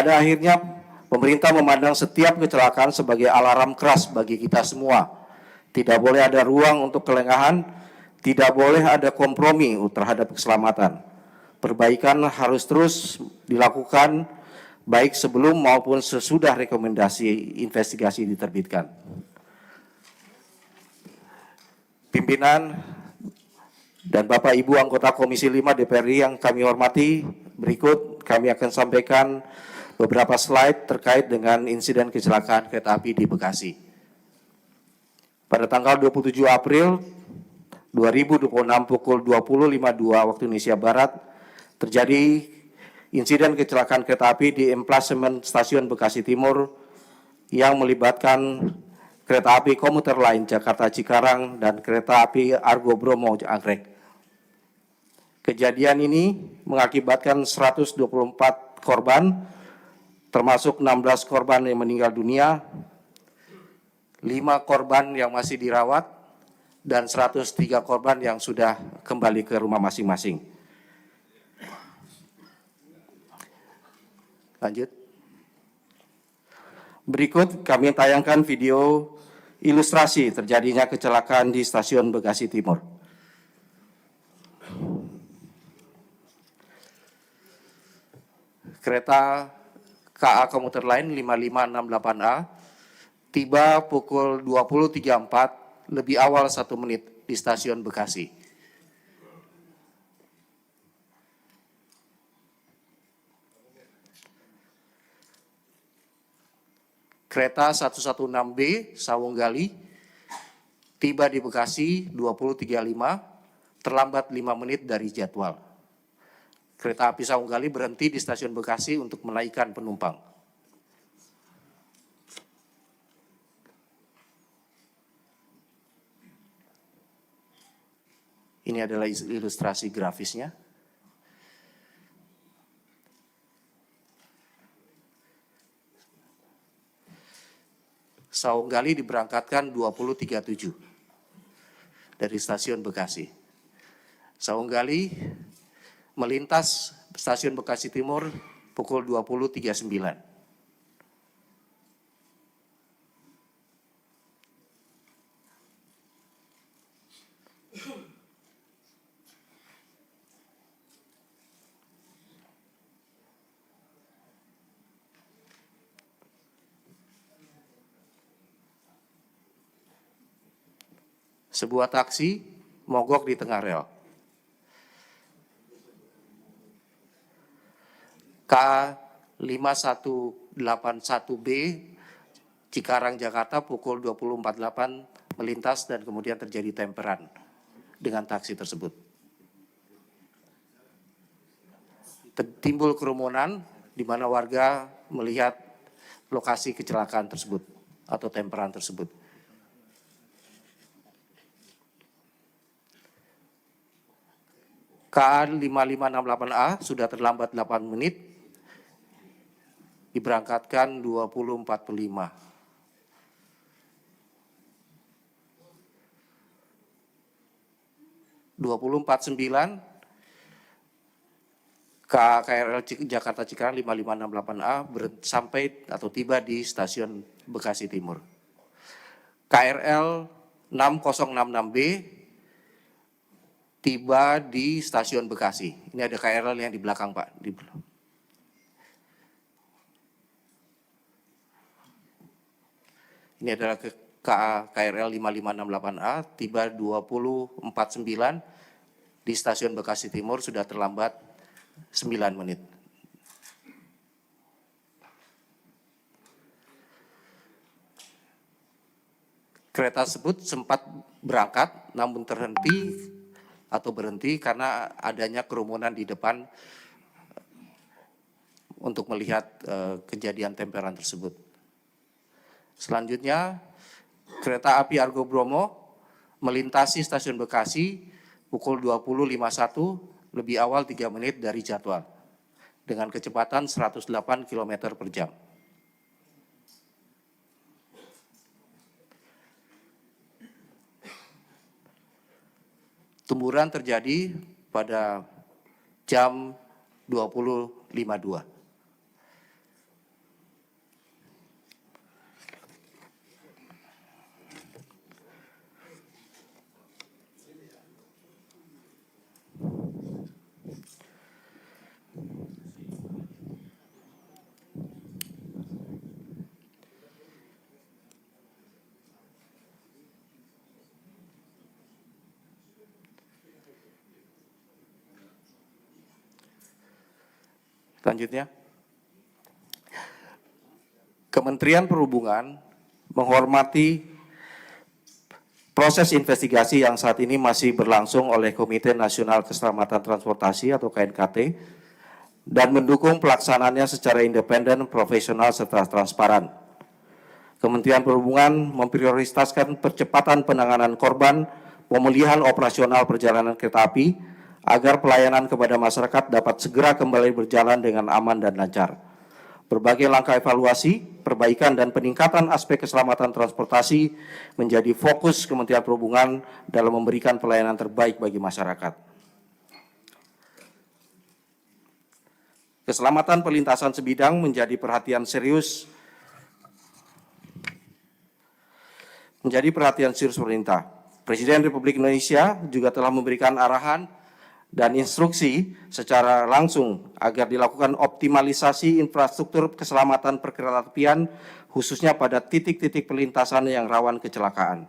Pada akhirnya, pemerintah memandang setiap kecelakaan sebagai alarm keras bagi kita semua. Tidak boleh ada ruang untuk kelengahan, tidak boleh ada kompromi terhadap keselamatan. Perbaikan harus terus dilakukan baik sebelum maupun sesudah rekomendasi investigasi diterbitkan. Pimpinan dan Bapak Ibu anggota Komisi 5 DPRI yang kami hormati, berikut kami akan sampaikan beberapa slide terkait dengan insiden kecelakaan kereta api di Bekasi. Pada tanggal 27 April 2026 pukul 20.52 waktu Indonesia Barat, terjadi insiden kecelakaan kereta api di emplasemen stasiun Bekasi Timur yang melibatkan kereta api komuter lain Jakarta Cikarang dan kereta api Argo Bromo Anggrek. Kejadian ini mengakibatkan 124 korban, termasuk 16 korban yang meninggal dunia, 5 korban yang masih dirawat, dan 103 korban yang sudah kembali ke rumah masing-masing. Lanjut. Berikut kami tayangkan video ilustrasi terjadinya kecelakaan di stasiun Bekasi Timur. Kereta KA komuter lain 5568A tiba pukul 20.34 lebih awal 1 menit di stasiun Bekasi. Kereta 116B Sawunggali tiba di Bekasi 20.35, terlambat 5 menit dari jadwal. Kereta api Sawunggali berhenti di stasiun Bekasi untuk menaikkan penumpang. Ini adalah ilustrasi grafisnya. Sawunggali diberangkatkan 20.37 dari stasiun Bekasi. Sawunggali melintas stasiun Bekasi Timur pukul 20.39. Sebuah taksi mogok di tengah rel. K5181B Cikarang Jakarta pukul 20.48 melintas dan kemudian terjadi temperan dengan taksi tersebut. Timbul kerumunan di mana warga melihat lokasi kecelakaan tersebut atau temperan tersebut. KA 5568A sudah terlambat 8 menit, diberangkatkan 20.45. KA KRL Jakarta Cikarang 5568A sampai atau tiba di stasiun Bekasi Timur. KRL 6066B tiba di stasiun Bekasi. Ini ada KRL yang di belakang, Pak. Ini adalah KA KRL 5568A, tiba 20.49 di stasiun Bekasi Timur, sudah terlambat 9 menit. Kereta tersebut sempat berangkat namun berhenti karena adanya kerumunan di depan untuk melihat kejadian temperan tersebut. Selanjutnya, kereta api Argo Bromo melintasi stasiun Bekasi pukul 20.51 lebih awal 3 menit dari jadwal dengan kecepatan 108 km per jam. Temburan terjadi pada jam 20.52. Selanjutnya, Kementerian Perhubungan menghormati proses investigasi yang saat ini masih berlangsung oleh Komite Nasional Keselamatan Transportasi atau KNKT dan mendukung pelaksanaannya secara independen, profesional, serta transparan. Kementerian Perhubungan memprioritaskan percepatan penanganan korban, pemulihan operasional perjalanan kereta api, agar pelayanan kepada masyarakat dapat segera kembali berjalan dengan aman dan lancar. Berbagai langkah evaluasi, perbaikan, dan peningkatan aspek keselamatan transportasi menjadi fokus Kementerian Perhubungan dalam memberikan pelayanan terbaik bagi masyarakat. Keselamatan perlintasan sebidang menjadi perhatian serius pemerintah. Presiden Republik Indonesia juga telah memberikan arahan dan instruksi secara langsung agar dilakukan optimalisasi infrastruktur keselamatan perkeretaapian khususnya pada titik-titik perlintasan yang rawan kecelakaan.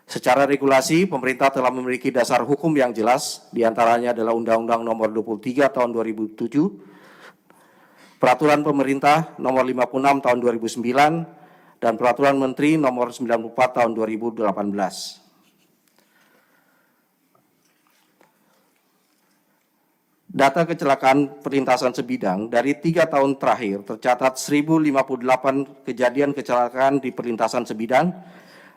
Secara regulasi, pemerintah telah memiliki dasar hukum yang jelas, diantaranya adalah Undang-Undang Nomor 23 Tahun 2007, Peraturan Pemerintah Nomor 56 Tahun 2009, dan Peraturan Menteri Nomor 94 Tahun 2018. Data kecelakaan perlintasan sebidang dari 3 tahun terakhir tercatat 1058 kejadian kecelakaan di perlintasan sebidang.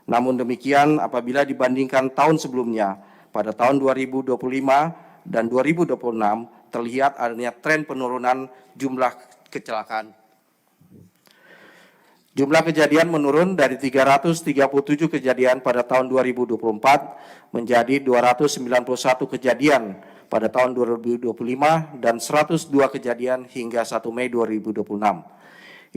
Namun demikian, apabila dibandingkan tahun sebelumnya, pada tahun 2025 dan 2026 terlihat adanya tren penurunan jumlah kecelakaan. Jumlah kejadian menurun dari 337 kejadian pada tahun 2024 menjadi 291 kejadian pada tahun 2025 dan 102 kejadian hingga 1 Mei 2026.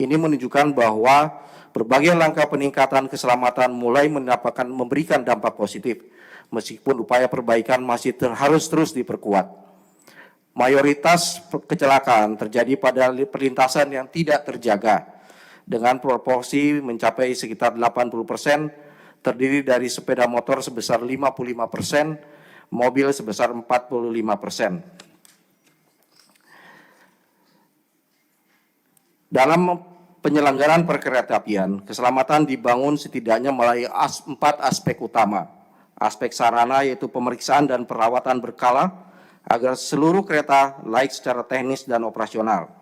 Ini menunjukkan bahwa berbagai langkah peningkatan keselamatan mulai memberikan dampak positif, meskipun upaya perbaikan masih harus terus diperkuat. Mayoritas kecelakaan terjadi pada perlintasan yang tidak terjaga, dengan proporsi mencapai sekitar 80%, terdiri dari sepeda motor sebesar 55%, mobil sebesar 45%. Dalam penyelenggaraan perkeretaapian, keselamatan dibangun setidaknya melalui 4 aspek utama. Aspek sarana yaitu pemeriksaan dan perawatan berkala agar seluruh kereta layak secara teknis dan operasional.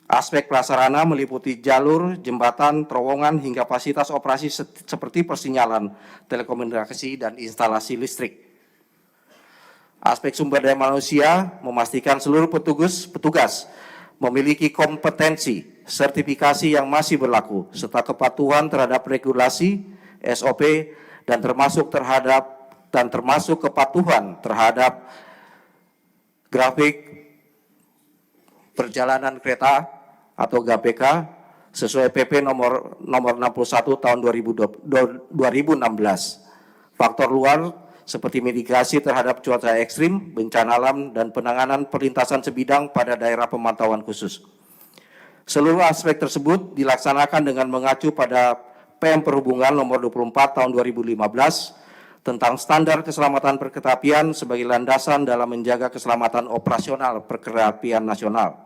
Aspek prasarana meliputi jalur, jembatan, terowongan, hingga fasilitas operasi seperti persinyalan, telekomunikasi, dan instalasi listrik. Aspek sumber daya manusia memastikan seluruh petugas memiliki kompetensi, sertifikasi yang masih berlaku, serta kepatuhan terhadap regulasi, SOP, dan termasuk kepatuhan terhadap grafik perjalanan kereta atau GPK sesuai PP nomor 61 tahun 2016. Faktor luar seperti mitigasi terhadap cuaca ekstrim, bencana alam, dan penanganan perlintasan sebidang pada daerah pemantauan khusus. Seluruh aspek tersebut dilaksanakan dengan mengacu pada PM Perhubungan nomor 24 tahun 2015 tentang standar keselamatan perkeretaapian sebagai landasan dalam menjaga keselamatan operasional perkeretaapian nasional.